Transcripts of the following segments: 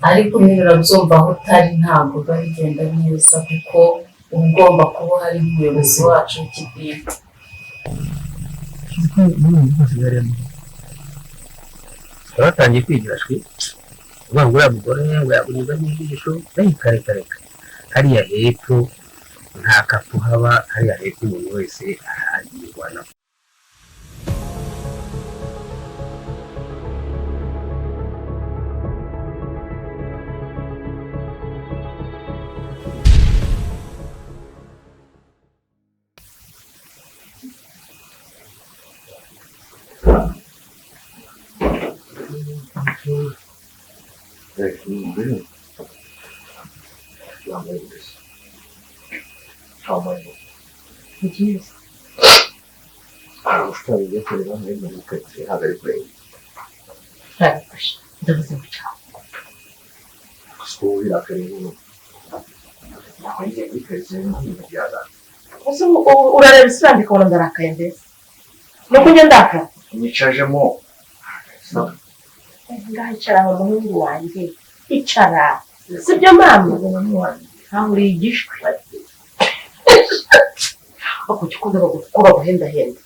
ariko niba byumva aho utari ntabwo bigenda neza kuko ugomba kuba hari umuyobozi wacu w'ikidini. Twatangiye kwigira shwi uvuga ngo uriya mugore yagunyuza n'inyigisho reka hariya hepfo nta kapu haba, hariya hepfo umuntu wese arayirwanaho. urareba isirambika ubona ndarakaye mbese no kujya ndakara nicajemo ngaho icara aho muhungu wanjye icara sibyo mama nkaho uri igishwi ako gikunda ko baguhendahenda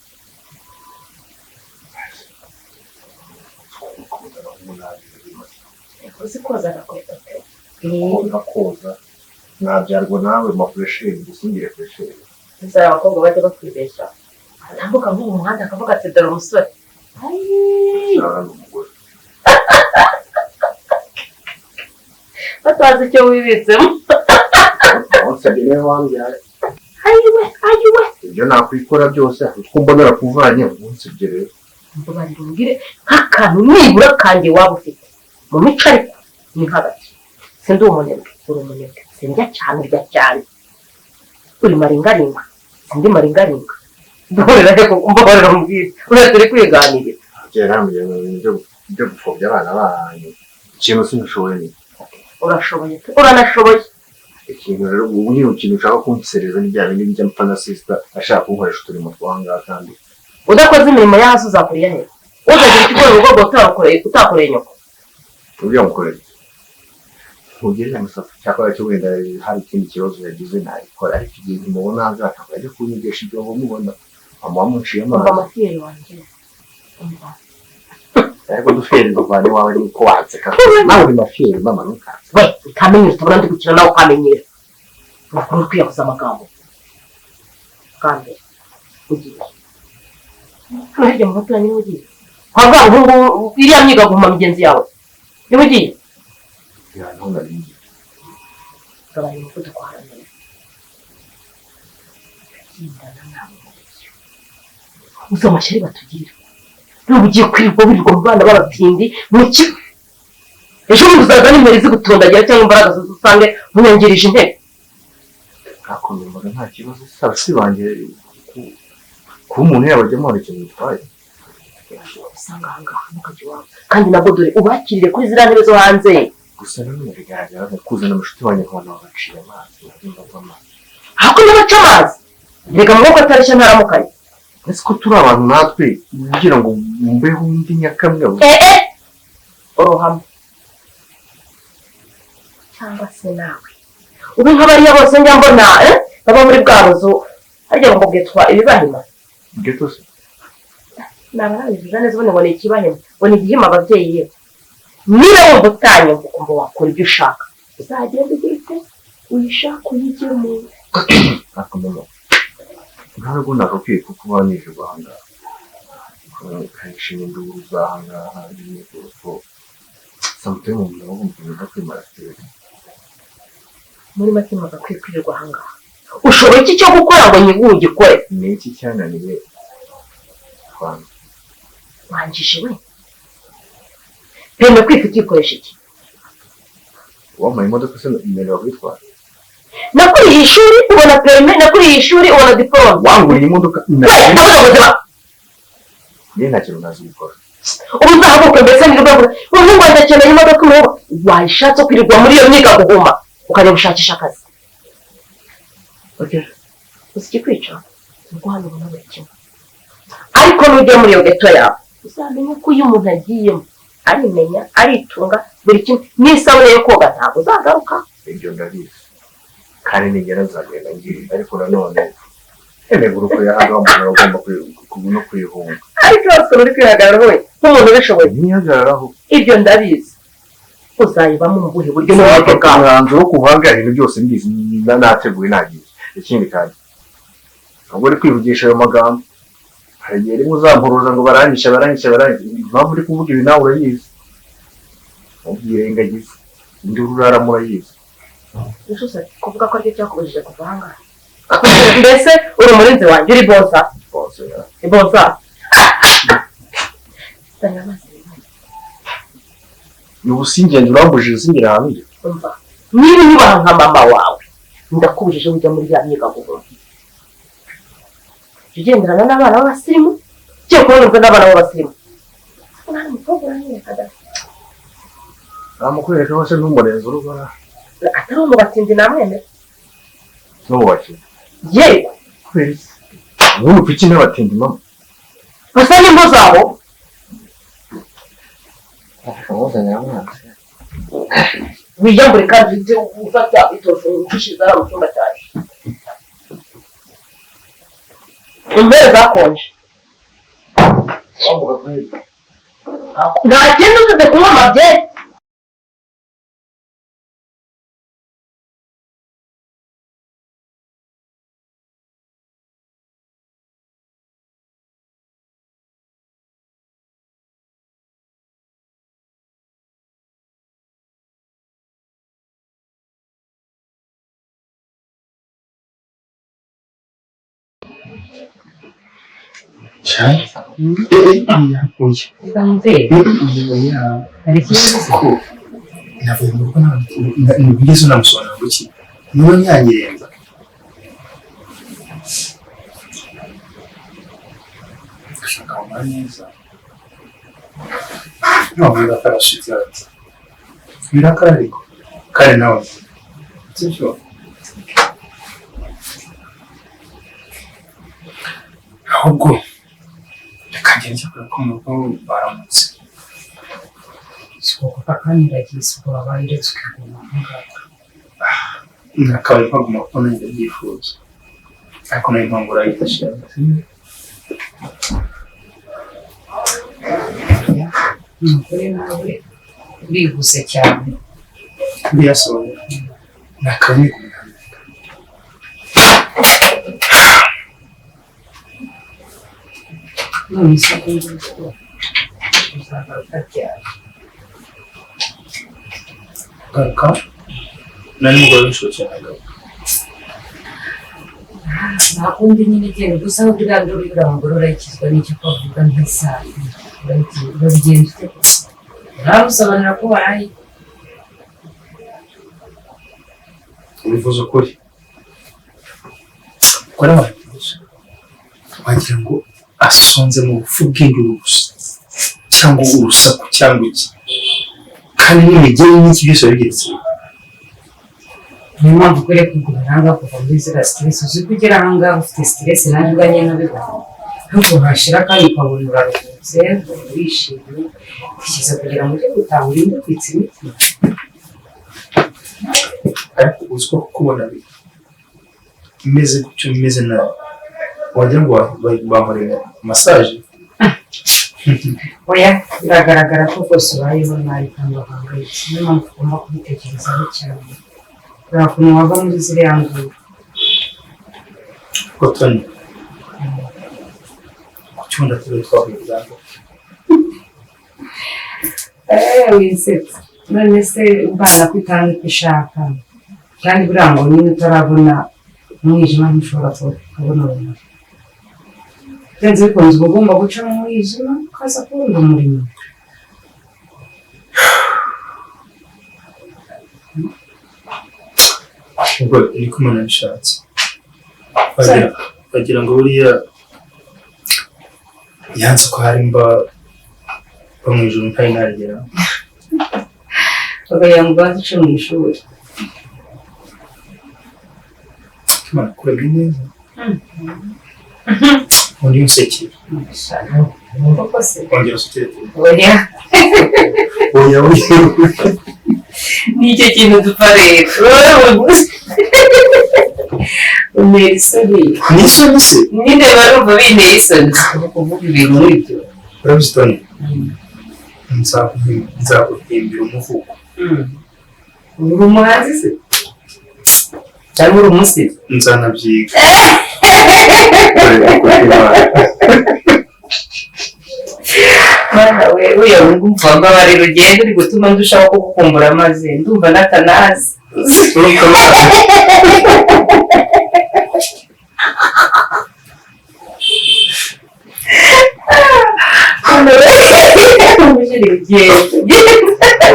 uzi koza agakweto koza nabyarwa nawe mafuresheri dusingire furesheri nzara abakobwa bajya bakwibeshya atambuka nk'uwo muhanda akavuga ati dore umusore batazi icyo wibitsemo ayiwe ibyo nakwikora byose kuko mbonera kuvanye umunsi ibyo rero mbwire nk'akantu nibura kanjye waba ufite mu mico ariko ni hagati sindi umunebwe uri umunebwe sindya cyane urya cyane uri maringaringa sindi maringaringa duhurira he kuko mbabarira mbwira uriya turi kwiganirira gerambye ibyo gupfobya abana banyu ikintu sinashoboye ni urashoboye uranashoboye ikintu rero ubu ni ikintu ushaka kunsereza n'ibya bindi bijya mpfa na sister ashaka kunkoresha uturimo twangaha kandi udakoze imirimo y'ahasi uzakuriya he uzagira icyo ukora urugo utakoreye nyoko uriya mukorera ntugirire amasafu cyakora cyo wenda hari ikindi kibazo yagize ntabikora ariko igihe mubona azashaka ajya kunyigisha ibyo mubona amuciye amazi amafiyeri wanjye ariko dufiyeri bavanye wawe ni uko wanseka nawe uri mafiyeri mama ntukanse we ukamenyera utabona ndi gukina nawe ukamenyera urakora kwiyahuza amagambo kandi ugiye hirya mu baturanyi niba ugiye wavuga ngo iriya myiga guhuma migenzi yawe niba ugiye ntabwo nari gabanya umuvuduko warangiye gendana nawe uzi amashyari batugira ntabwo ugiye kwirirwa wirirwa mu bana b'abatindi mu kigo ejo bundi uzaza n'imbere zigutondagira cyangwa imbaraga zose usange munyangirije intebe kakomembaga nta kibazo si banjye kuba umuntu yabajyamo hari ikintu bitwaye usanga ahangaha mukajya iwabo kandi nabwo dore ubakirire kuri ziriya ntebe zo hanze gusa nanone bigaragara ko kuzana amashuti wanjye nkabona bagaciye amazi ahako n'abaca amazi reka amaboko atareshya ntaramukanye ese ko turi abantu natwe kugira ngo mbeho undi nyakamwe urohamo cyangwa se nawe ubu nk'abariya bose njya mbona baba muri bwa buzu harya ngo bwitwa ibibahima bwito se nabarabivuga neza ubundi ngo ni ikibahima ngo ni igihima ababyeyi ye niba wumva utanyumva ukumva wakora ibyo ushaka uzagenda ugira ute uyishaka uyigire umuntu akamenya ntabwo nakakwiye kuko uba nije rwanda ukayishima induru uzahangaha n'imyitozo samutemu umuntu aba agomba kugenda kwimara siteri muri make mwagakwiye kwirirwa ahangaha ushoboye iki cyo gukora ngo nyiguhe ugikore ni iki cyananiye rwanda wangije we peme kwifite uyikoresha iki wampaye imodoka se nimero wakwitwara nakuriye ishuri ubona peme nakuriye ishuri ubona diporome wanguriye imodoka njye nta kintu ntazi gukora ubu uzahaguruka mbese nirwego ubu ngo ndakeneye imodoka ubu wayishatse kwirirwa muri iyo myiga guhuma ukajya gushakisha akazi uzi ikikwica ubwo hano ubona buri kimwe ariko nujya muri iyo geto yawe uzamenye ko iyo umuntu agiyemo arimenya aritunga buri kimwe n'isabune yo koga ntabwo uzagaruka ibyo ndabizi kandi nigera nzagenda ngiye ariko nanone emeguru ko yahaga umuntu agomba no kwihunga ariko yose uri kwihagarara wowe nk'umuntu ubishoboye ntihagararaho ibyo ndabizi uzayibamo mu buhe buryo n'uburyo bwawe umwanzuro wo kuvuga ibintu byose mbizi nateguye nagiye ikindi kandi ntabwo uri kwivugisha ayo magambo hari igihe rimwe uzampuruza ngo baranyishe impamvu uri kuvuga ibi nawe urayizi ubyirengagiza induru urara murayizi Yesusa kuvuga ko aricyo cyakubujije kuva ahangaha mbese uri umurinzi wanjye uri bosa bosa ni ubusingenzi urambujije usingira ahantu ujya niba unyubaha nka mama wawe ndakubujije ujya muri ya myidagaduro ugenderana n'abana b'abasirimu ugiye kubonerwa n'abana b'abasirimu umwana umukobwa uranyereka da namukwereka hose n'umurenzi urugora atari umubatindi namwemera n'uwakira yewe kwezi ubundi kuki n'abatindi mama gusa n'imbo zabo wiyambure kandi ujye ufata itosho ucishize hariya mu cyumba cyaje imbere zakonje nta kintu ufite kunywa amabyeri Chai? navuye mu rugo nigeze unamusobanura ngo iki niwe nyanyirenza ashaka kumara neza ntabwo ndakarashitse ati birakara ariko kandi nawe sibyo ahubwo reka ngende cyakora ko mu rugo baramutse sikukupa kandi ndagiye isuku wabaye uretse ukaguma aho ngaho nakaba mpaguma kuko nanjye byifuza ariko nayo mpamvu urayifashe umugore nawe urihuse cyane birasohoye nakaba nikumirana none isoko y'urugo uzagaruka ryari garuka nari mugore w'inshokera nagaruka nta kundi nyine genda gusa aho uriya mugore urayikizwa n'icyo kwavuga nk'isaha urabigenza ute gusa uramusobanurira ko waraye ubivuze ukuri ukora wabivuze wagira ngo asonze mu bufu bw'indurusu cyangwa urusaku cyangwa iki kandi n'imigeri n'iki byose bigeretse niyo mpamvu ukwiriye kugura ahangaha kuva muri ziriya siteresi uzi ko ugera ahangaha ufite siteresi nanjye uganye nabibona ntabwo hashira kandi ukabona uraruhutse urishimye ushyize kugira ngo ujye gutaha urinde kwitsa imiti ariko uzi ko kubona imeze gutyo imeze nabi wagira ngo bankorera masaje oya biragaragara ko rwose ubayeho nabi kandi wahangayitse niyo mpamvu ugomba kubitekerezaho cyane kubera ukuntu wava muri ziriya nguru kuko toni ku cyumba turi twahuye bwa mbere wisetsa none se ubana kwitanga icyo ushaka kandi buriya ngo nyine utarabona umwijima ntushobora kubona urumuri byanze bikunze uba ugomba guca mu mwijima ukaza kubona umurimo ubwo niko umuntu abishatse bagira ngo buriya yanze ko hari mba mu ijoro ntari narigera bakagira ngo ubanze uce mu ishuri imana kurega neza undi usekeye nuko se wongera usekere oya oya nicyo kintu dupfa rero untera isoni n'isoni se nyine barumva binteye isoni kuvuga ibintu nk'ibyo urabizi Tony nzaguhimbira umuvugo uri umuhanzi se cyangwa uri umusizi nzanabyiga mana we uya ngumva mbabarira ugenda uri gutuma ndushaho kugukumbura maze ndumva natanazi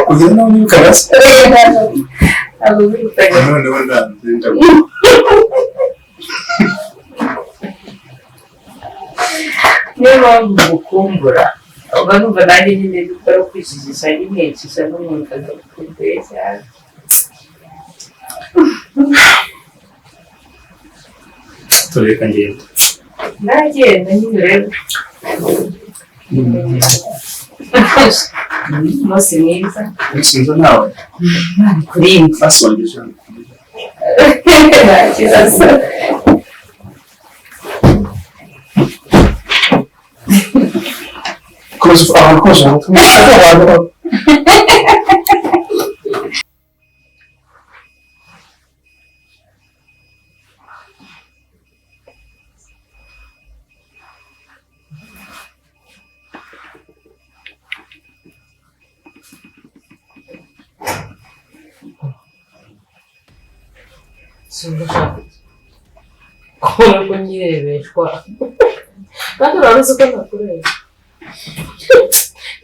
kugira nawe nibuka nasi noneho ndanze niyo mpamvu ngukumbura uba numva nanjye nyine dukora kwishishisha nyine nshisha n'umuntu akagukumbuye cyane tureka ngenda nagenda nyine rero umunsi mwiza sinza nawe kurindi basongeje nta kibazo ahantu hose abantu kubona ko nyirebeshwa kandi uraruzi ko nakureba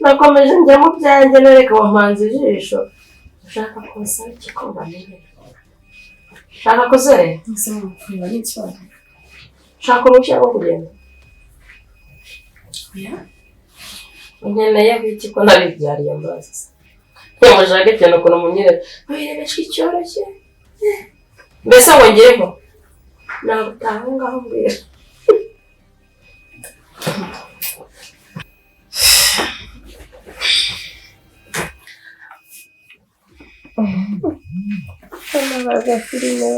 nakomeje njya mu byanjye nereka wamanze ijisho ushaka kosa iki ko mbamenye ushaka kuzere ushaka uruhushya rwo kugenda nkeneye iki ko nabibyariye mbazi ntimushaka ikintu ukuntu munyere wirebeshwa icyoroshye mbese wongeyeho ntabwo utaha ngaho mbwira nabaga filime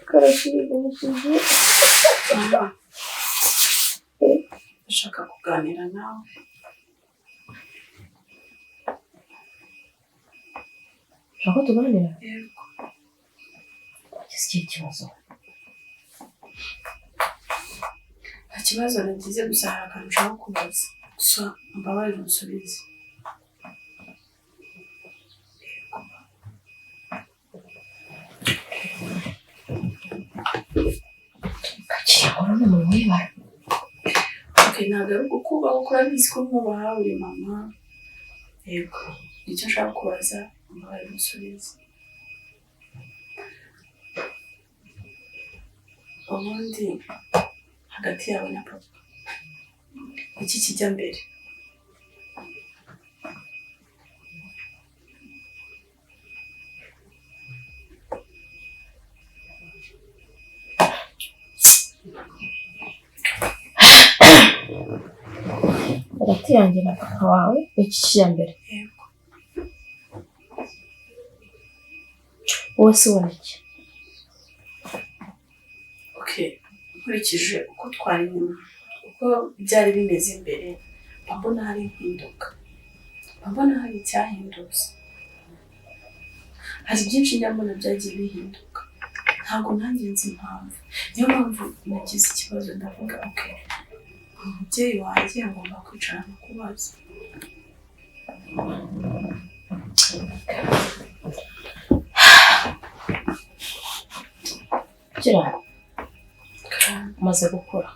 karashimishije ndashaka kuganira nawe ushaka tuganira yego wagize ikihe kibazo nta kibazo nagize gusa hari akantu ushaka kubaza gusa mbabarira unsubize kakiri korona mu wibara ntabwo ari ukukubaho kuko urabizi ko mwubaha uri mama yego nicyo nshaka kubaza mbabarira unsubize ubundi hagati yawe na papa iki kijya mbere hagati yanjye na papa wawe iki kijya mbere yego wowe se ubona iki nkurikije uko twari inyuma uko byari bimeze imbere mbona hari impinduka mbona hari icyahindutse hari byinshi nyamara byagiye bihinduka ntabwo nanjye nzi impamvu niyo mpamvu nagize ikibazo ndavuga umubyeyi wanjye agomba kwicara no kubaza kugira umaze gukura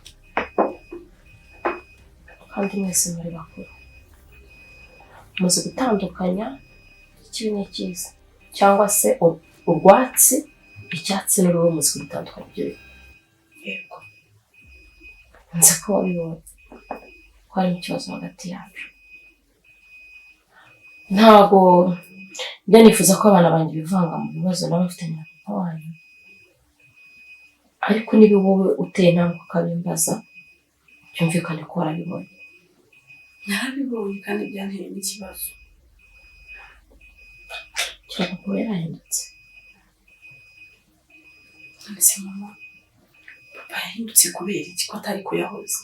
kandi mwese muri bakuru umaze gutandukanya ikibi n'ikiza cyangwa se urwatsi icyatsi n'uruhu muzi gutandukanya ibyo yego nzi ko wabibonye ko harimo ikibazo hagati yacu ntabwo njya nifuza ko abana banjye bivanga mu bibazo n'abafitanye na papa wanyu ariko niba wowe uteye intambwe ukabimbaza byumvikane ko warabibonye narabibonye kandi byanteye n'ikibazo. cyangwa kuba yarahindutse. Mbese mama papa yahindutse kubera iki ko atari ko yahoze?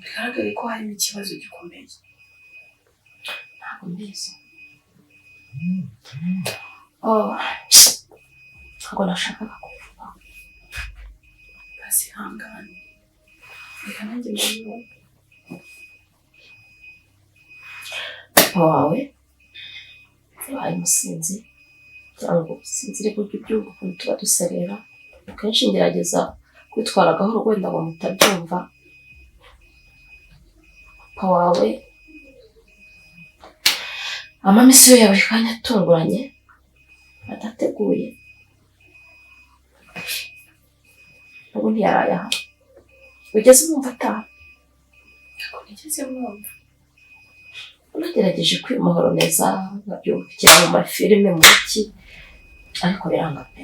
Bigaragare ko harimo ikibazo gikomeye. Ntabwo mbizi. Ntabwo nashakaga kuvuga. Basi hangane. Reka nanjye mbibone. Papa wawe yabaye umusinzi cyangwa ubusinzire buryo byumva ukuntu tuba duserera. Akenshi ngerageza kwitwara gahoro wenda ngo mutabyumva. Papa wawe amamisiyo yawe kanya atunguranye adateguye. Ubu ntiyaraye aha. Ugeze mwumva ataha? Ntabwo nigeze mwumva. Nagerageje kwimuhoro neza nkabyumvikira mu mafilime mu iki ariko biranga pe.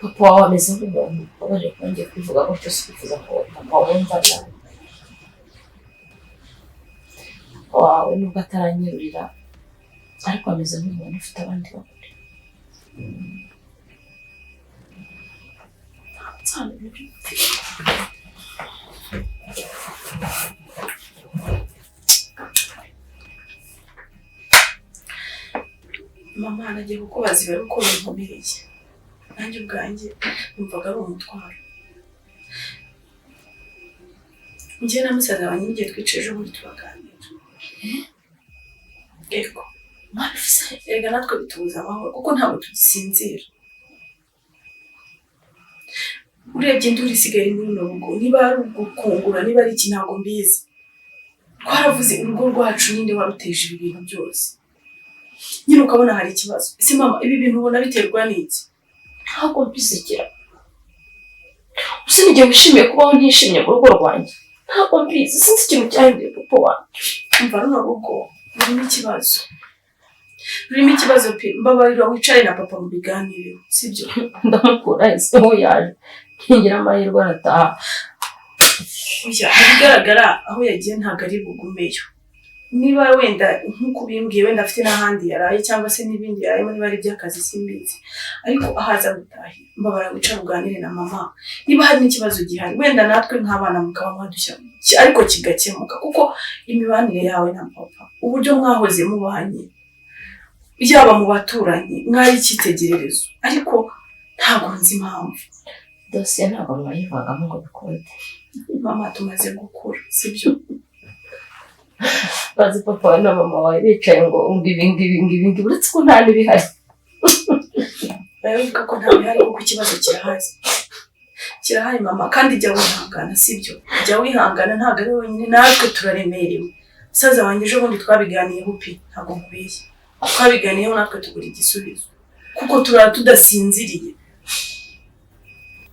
Papa wawe ameze nk'umuntu wabaje kongera kwivuga gutyo sikifuza ko papa wumva nabi. Papa wawe nubwo ataranyerurira ariko ameze nk'umuntu ufite abandi bagore. Ntabwo nzi mama nagiye kukubaza ibara uko binkomereye. Nanjye ubwanjye numvaga ari umutwaro. Njye na musaza wanjye ngiye twicaye ejo bundi turaganira. Yego erega natwe bitubuza amahoro kuko ntabwo tugisinzira. Urebye induru isigaye muri runo rugo, niba ari ugukungura niba ari iki ntabwo mbizi. Twaravuze urugo rwacu ninde waruteje ibi bintu byose. Nyine ukabona hari ikibazo. Ese mama ibi bintu ubona biterwa n'iki? ntabwo mbizigira. Uzi n'igihe wishimiye kubaho ntishimye mu rugo rwanjye. Ntabwo mbizi, sinzi ikintu cyahinduye papa wanjye. Umva runo rugo rurimo ikibazo. Rurimo ikibazo pe. Mbabarira wicare na papa mu biganiro, sibyo? Ndamukura ese aho yaje. Nkingira amahirwe arataha. Oya bigaragara aho yagiye ntabwo ari bugumeyo. Niba wenda nk'uko ubimbwiye wenda afite n'ahandi yaraye cyangwa se n'ibindi yarayemo niba ari iby'akazi simbizi. Ariko ahaza gutahira mbabara wicara uganire na mama. Niba hari n'ikibazo gihari wenda natwe nk'abana mukaba mwadushya ariko kigakemuka kuko imibanire yawe na papa uburyo mwahoze mubanye yaba mu baturanyi mwari icyitegererezo ariko ntabwo nzi impamvu. Dosiye ntabwo mwayivangamo ngo bikunde. Mama tumaze gukura sibyo? Bazi papa wawe na mama wawe bicaye ngo ibi uretse ko nta n'ibihari. Baravuga ko nta bihari kuko ikibazo kirahari. Kirahari mama kandi jya wihangana sibyo? Jya wihangana ntabwo ari wenyine natwe turaremerewe. Musaza wanjye ejo bundi twabiganiyeho pe ntabwo nkubeshye. Twabiganiyeho natwe tugura igisubizo kuko turara tudasinziriye.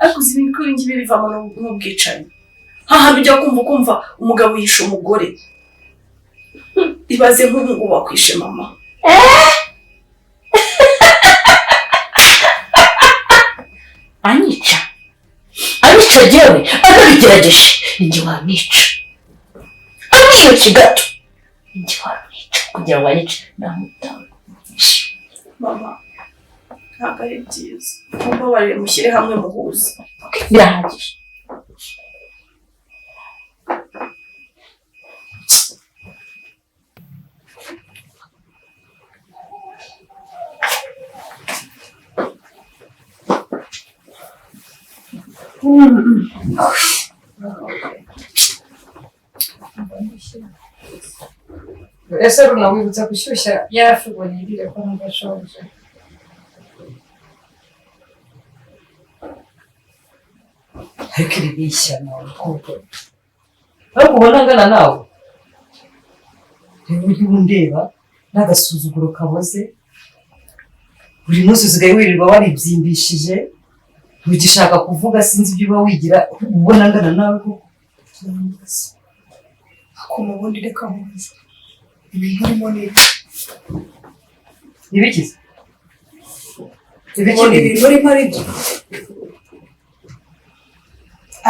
Ariko uzi ibintu ngibi bivamo n'ubwicanyi. Hahandi ujya kumva umugabo yishe umugore. Ibaze nk'ubu wakwishe mama. Anyica jewe anabigerageje ninjye wamwica. Amwiyoshye gato ninjye wamwica kugira ngo anyice namutawe. Mama ntabwo ari byiza. Mumbabarire mushyire hamwe muhuze. Birahagije. Ese runawibutsa gushyushya yarafubonye ndire ko ntashoje. Ariko iri bishyano kuko ariko ubona angana nawe ntiburi bundeba n'agasuzuguro kaboze. Buri munsi usigaye wirirwa waribyimbishije ntugishaka kuvuga sinzi ibyo uba wigira ubona angana nawe koko. Ako mubundi reka muzi ibintu urimo n'ibi ibikize ibintu urimo ari byo.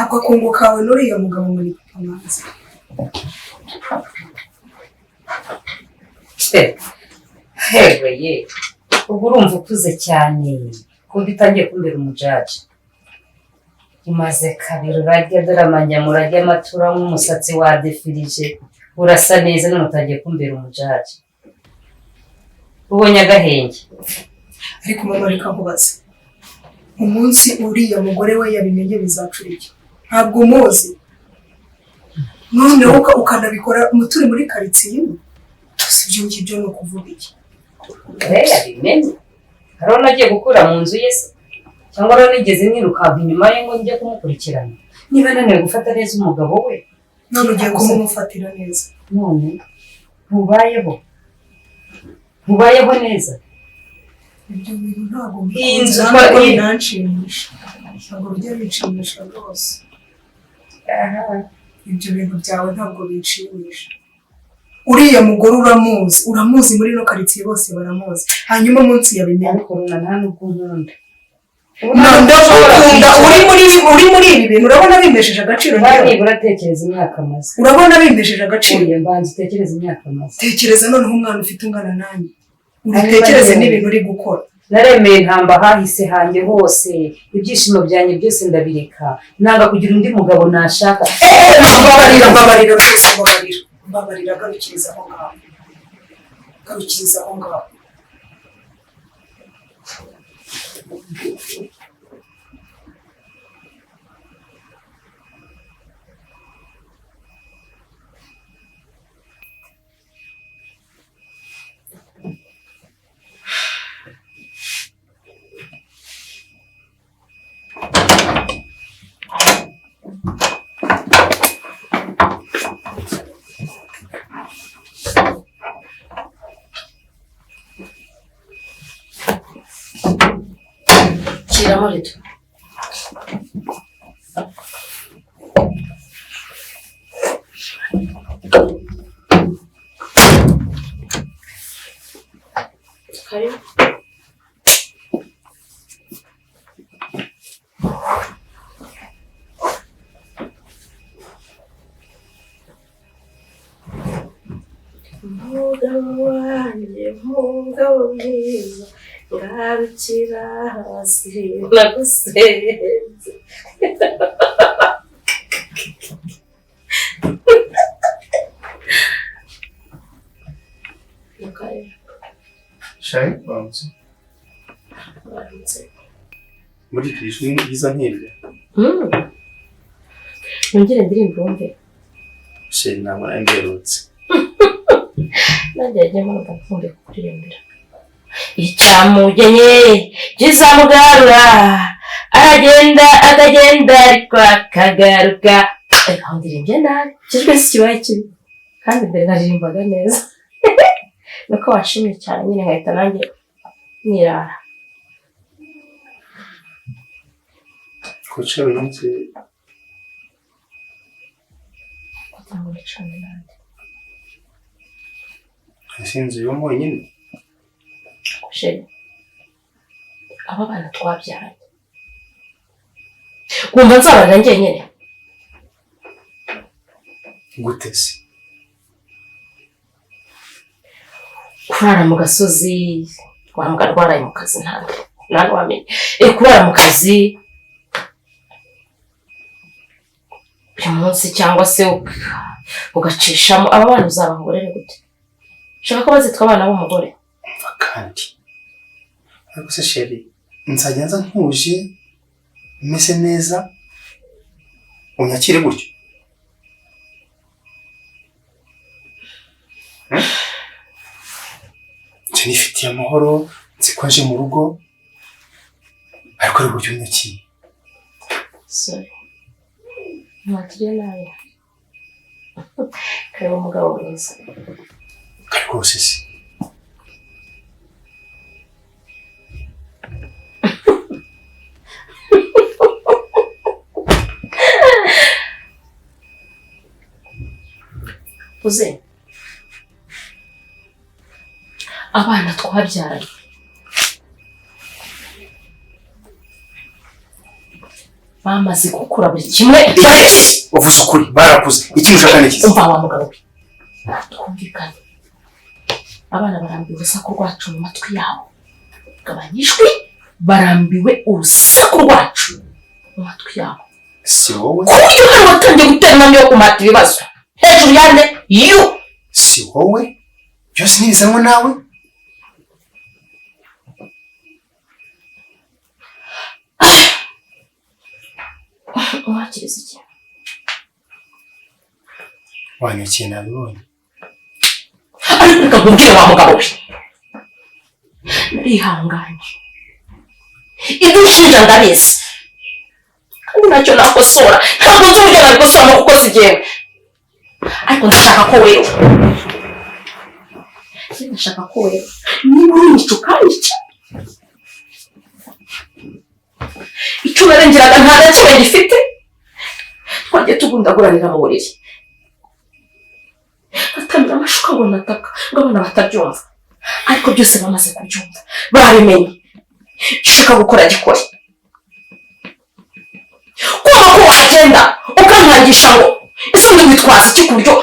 Ako kungu kawe n'uriya mugabo muri papa manzi hewe ye ubu urumva ukuze cyane kuko utangiye kumbera umujaji umaze kabiri urarya dore amanyama urarya amatura nk'umusatsi wadefirije urasa neza none utangiye kumbera umujaji ubonye agahenge ariko mama reka nkubaze umunsi uriya mugore we yabimenye bizacura iki ntabwo umuzi noneho ukanabikora turi muri karitsiye imwe si ibyo ngibyo ni ukuvuga iki yabimenye hari uwo nagiye gukura mu nzu ye se cyangwa rero nigeze nirukanka inyuma ye ngo njye kumukurikirana niba ananiwe gufata neza umugabo we none ugiye kumufatira neza none ntubayeho neza ibyo bintu ntabwo iyi nzu binanshimisha ntabwo bijya binshimisha rwose ibyo bintu byawe ntabwo binshimisha uriya mugore uramuzi muri ino karitsiye bose baramuzi hanyuma munsi yabimenye ariko nta nubwo nkunda ndagukunda uri muri ibi bintu urabona bimbesheje agaciro nibura tekereza imyaka amaze urabona bimbesheje agaciro mbanza utekereza imyaka amaze tekereza noneho umwana ufite ungana nanjye uritekereze n'ibintu uri gukora naremeye ntamba hahise hanjye hose ibyishimo byanjye byose ndabireka nanga kugira undi mugabo nashaka mbabarira rwose mbabarira garukiriza aho ngaho Shyiraho rito karibu umugabo wanjye umugabo mwiza ngarukira hasi nagusenze shayi baramutse muri iri jwi ryiza nk'iryo nongere ndirimbo wumve sheri ntabwo nari mberutse nanjye yagiye mpamvu mfunde kukuririmbira icyamugenye kizamugarura aragenda akagenda ariko akagaruka aho ndirimbye nabi ikijwi si kibaye kibi kandi mbere naririmbaga neza nuko washimye cyane nyine nkahita nanjye nirara kuca uyu munsi kugira ngo nicane nanjye sinzi yo mwenyine sheri aba bana twabyaranye wumva nzabana njyenyine gute se kurara mu gasozi wambwa rwaraye mu kazi nta wamenye kurara mu kazi buri munsi cyangwa se ugacishamo aba bana uzabahorere gute ushaka ko bazitwa abana b'umugore kandi ariko se sheri nzajya nza ntuje meze neza unyakire gutyo nje nifitiye amahoro nzi ko aje mu rugo ariko ari buryo unyakire sorry mwakiriye nabi kareba umugabo mwiza kari rwose se uze abana twabyaranye bamaze gukura buri kimwe. Uvuze ukuri barakuze iki mushaka n'iki? Umva wa mugabo we, twumvikane. Abana barambiwe urusaku rwacu mu matwi yabo, gabanyijwe barambiwe urusaku rwacu mu matwi yabo. Si wowe? Ku buryo hano watangiye gutera intambwe yo kumata ibibazo hejuru yande you. Si wowe? Byose ntibizanwa nawe? Wakiriza iki? Wanyukiye nabibonye. Ariko reka nkubwire wa mugabo we, narihanganye. Ibyo ushinja ndabizi kandi ntacyo nakosora, ntabwo nzi uburyo nabikosoramo kuko sigewe. Ariko ndashaka ko wewe niba urinyica ukanyica, icyo narengeraga nta na kimwe gifite, twagiye tugundaguranira mu buriri, batamira amashuka ngo nataka ngo abana batabyumva, ariko byose bamaze kubyumva barabimenye. Icyo ushaka gukora gikore. Kumva ko wagenda ukankangisha ngo ese undi witwaza iki, ku buryo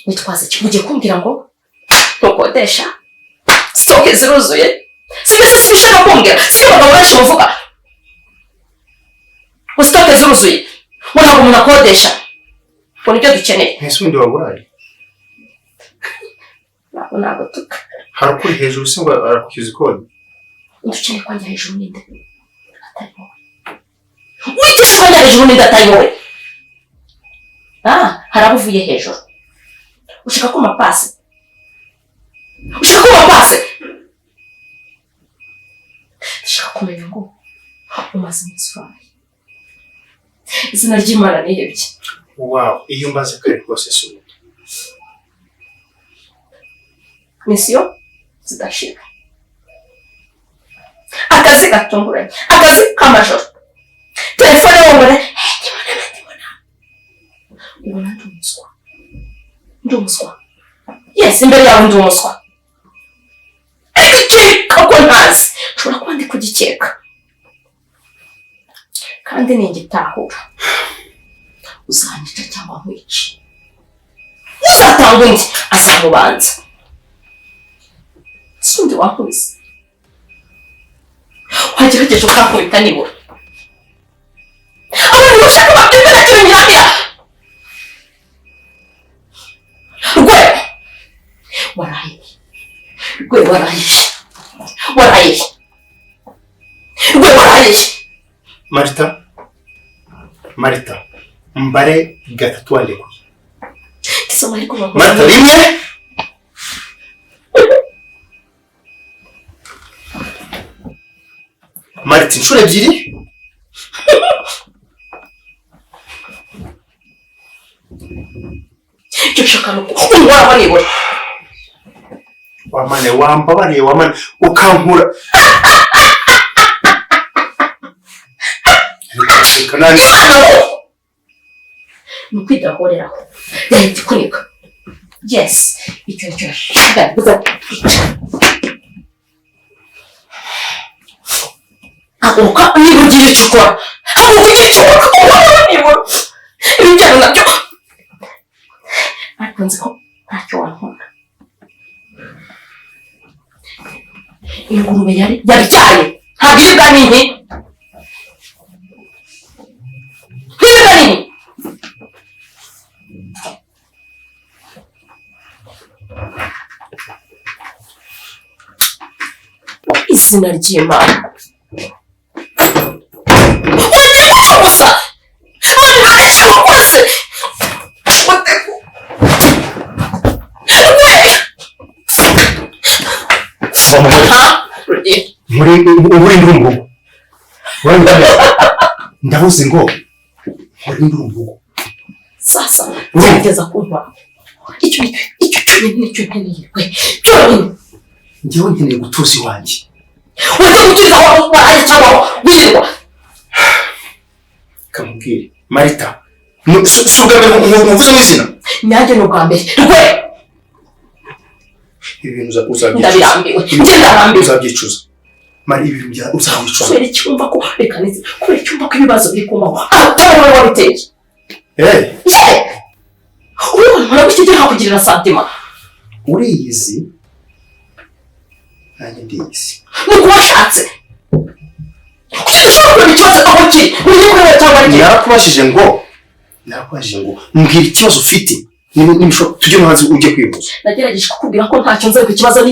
witwaza iki? Ugiye kumbwira ngo ntukodesha, sitoke ziruzuye, sinese sinshaka kumbwira, si abagabo benshi bavuga ngo sitoke ziruzuye, ngo ntabwo umuntu akodesha, ngo nibyo dukeneye. Ese undi waburaye? Ntabwo tuka. Hari ukuri hejuru se ngo arakukiza ikoni? Dukeneye kwanjya hejuru n'inde atari wowe. Wigisha kwanjya hejuru n'inde atari wowe. Hari abuvuye hejuru. Ushaka ko mapase? Ndashaka kumenya ngo umaze iminsi uraye. Izina ry'Imana nihebye. Wow, iyo mbaze kare rwose si ubu. Misiyo zidashira. Akazi gatunguranye, akazi k'amajoro, telefone wongore ubona ndi umuswa. Yes, imbere yawe ndi umuswa, ariko ukeka ko ntazi, ushobora kuba ndi kugikeka kandi ningitahura uzanyica cyangwa nkwice. Uzatanga undi azamubanza, si undi wankubise. Wagerageje ukankubita nibura. Abantu bashaka babyumve nacyo binyuranya. Waraye. Marita, mbare gatatu wandikwa. Kisoma ariko Marita rimwe. Marita inshuro ebyiri. Icyo ushaka nuko unkora nibura. Wamane wambabariye wamane ukankura. Nukwidahoreraho. Yahita ikunika. Yes, icyo shaka. Haguruka niba ugiye icyo ukora. Nibura. Ibijyana nabyo. Ariko nzi ko ntacyo wankora. Ingurube yabyaye. Ntabwo iribwa n'inki. Iribwa n'inki. Izina ry'Imana. Wanyibutsa gusa. Wanyibutsa gusa. Muri ndumbu. Ndavuze ngo muri ndumbu. Sasa gerageza kumva. Icyo nicyo nkeneye. Cyo njyewe nkeneye gutuza iwanjye. Wajya gutuza aho waraye cyangwa wirirwa. Kamubwire Marita, sugabe muvuze n'izina. Nanjye no bwa mbere. Rwe. Ibintu uzabyicuza. Ndabirambiwe. Njye ndarambiwe. Uzabyicuza. mari ibintu bya uzawicuza kubera icyumva ko reka neza kubera icyumva ko ibibazo biri kumbaho atari wowe wabiteye ubu mpora gushyigikira hakugirira santima uriyizi nanjye ndiyizi ni uko washatse ushobora kureba ikibazo aho kiri uri kureba cyangwa ari narakubajije ngo mbwira ikibazo ufite tujye no hanze ujye kwivuza nagerageje kukubwira ko ntacyo nzi ku kibazo ni